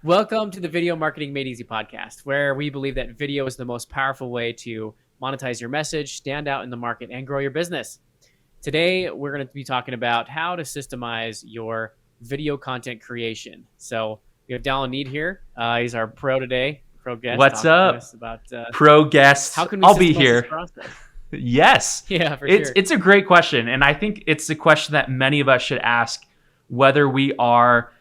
Welcome to the Video Marketing Made Easy podcast, where we believe that video is the most powerful way to monetize your message, stand out in the market, and grow your business. Today, we're going to be talking about how to systemize your video content creation. So we have Dallin Nead here. He's our pro today, pro guest. What's talking to up, us about pro guest? how can we I'll be systemize this here. process. Yes. Yeah, for It's sure. it's a great question, and I think it's a question that many of us should ask, whether we are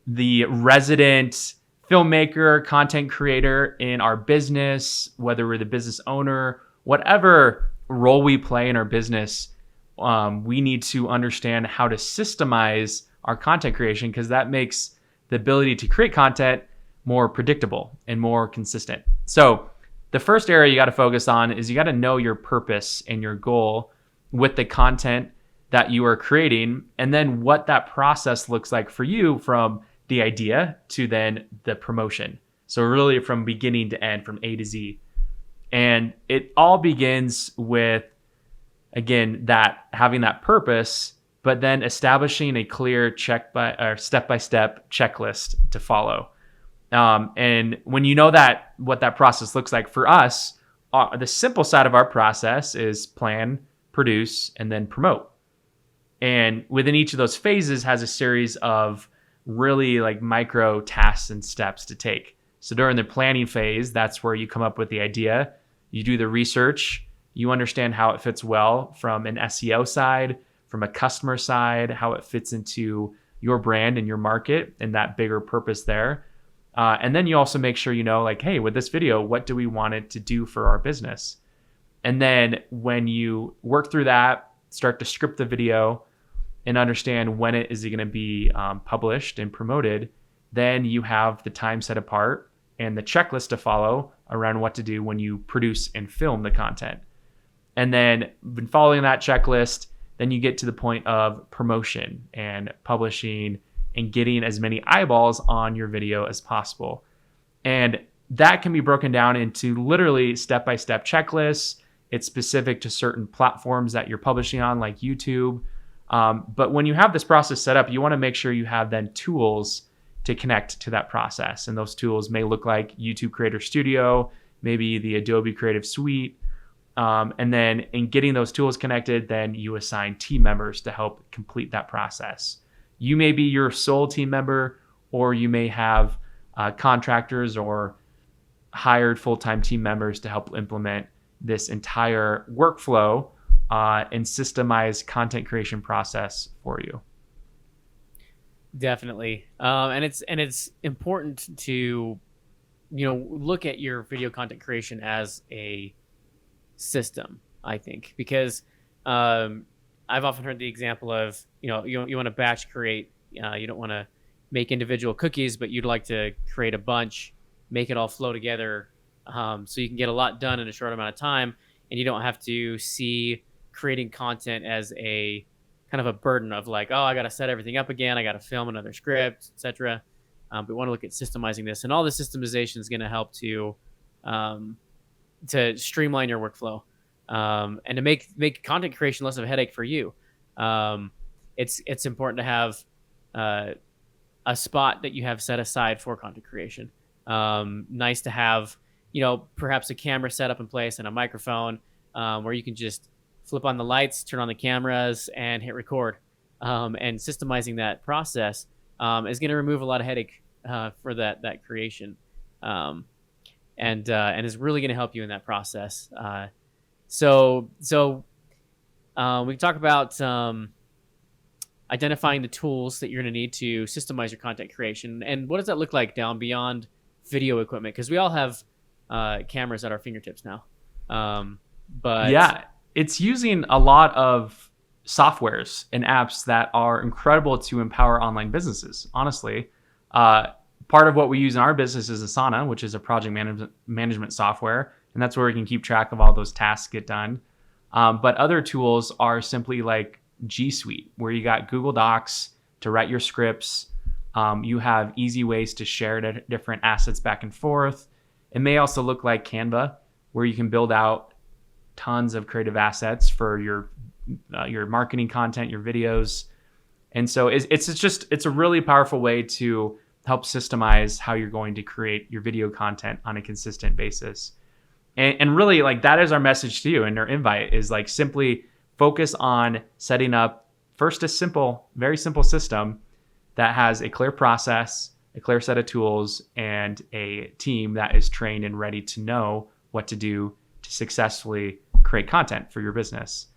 the resident filmmaker, content creator in our business, whether we're the business owner, whatever role we play in our business. We need to understand how to systemize our content creation, because that makes the ability to create content more predictable and more consistent. So the first area you got to focus on is you got to know your purpose and your goal with the content that you are creating, and then what that process looks like for you from the idea to then the promotion. So really from beginning to end, from A to Z. And it all begins with, again, that having that purpose, but then establishing a clear step-by-step checklist to follow. And when you know that, what that process looks like for us, the simple side of our process is plan, produce, and then promote. And within each of those phases has a series of really like micro tasks and steps to take. So during the planning phase, that's where you come up with the idea, you do the research, you understand how it fits well from an SEO side, from a customer side, how it fits into your brand and your market and that bigger purpose there. And then you also make sure you know, like, hey, with this video, what do we want it to do for our business? And then when you work through that, start to script the video and understand when it is going to be published and promoted, then you have the time set apart and the checklist to follow around what to do when you produce and film the content. And then when following that checklist, then you get to the point of promotion and publishing and getting as many eyeballs on your video as possible. And that can be broken down into literally step-by-step checklists. It's specific to certain platforms that you're publishing on, like YouTube. But when you have this process set up, you want to make sure you have then tools to connect to that process. And those tools may look like YouTube Creator Studio, maybe the Adobe Creative Suite. And then in getting those tools connected, then you assign team members to help complete that process. You may be your sole team member, or you may have contractors or hired full-time team members to help implement this entire workflow and systemize content creation process for you. Definitely. And it's important to, look at your video content creation as a system, I think, because I've often heard the example of, you want to batch create, you don't want to make individual cookies, but you'd like to create a bunch, make it all flow together, so you can get a lot done in a short amount of time, and you don't have to see creating content as a kind of a burden of like, oh, I got to set everything up again, I got to film another script, etc. But we want to look at systemizing this, and all the systemization is going to help to streamline your workflow, and to make content creation less of a headache for you. It's important to have a spot that you have set aside for content creation. Nice to have, perhaps a camera set up in place and a microphone, where you can just flip on the lights, turn on the cameras, and hit record. And systemizing that process is going to remove a lot of headache for that creation. And is really going to help you in that process. So we can talk about identifying the tools that you're going to need to systemize your content creation. And what does that look like down beyond video equipment? Because we all have cameras at our fingertips now. But yeah, it's using a lot of softwares and apps that are incredible to empower online businesses. Honestly, part of what we use in our business is Asana, which is a project management software. And that's where we can keep track of all those tasks get done. But other tools are simply like G Suite, where you got Google Docs to write your scripts. You have easy ways to share different assets back and forth. It may also look like Canva, where you can build out tons of creative assets for your marketing content, your videos. And so it's a really powerful way to help systemize how you're going to create your video content on a consistent basis. And really, like, that is our message to you, and our invite is like simply focus on setting up first a simple, very simple system that has a clear process, a clear set of tools, and a team that is trained and ready to know what to do to successfully create content for your business.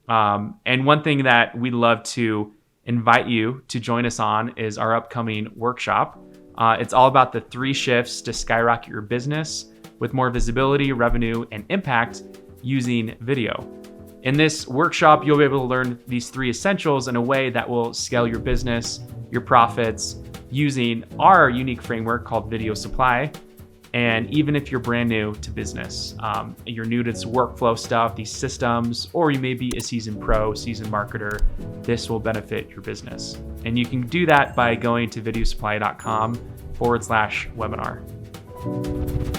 And one thing that we'd love to invite you to join us on is our upcoming workshop. It's all about the 3 shifts to skyrocket your business with more visibility, revenue, and impact using video. In this workshop, you'll be able to learn these 3 essentials in a way that will scale your business, your profits, using our unique framework called Video Supply. And even if you're brand new to business, you're new to this workflow stuff, these systems, or you may be a seasoned pro, seasoned marketer, this will benefit your business. And you can do that by going to videosupply.com/webinar.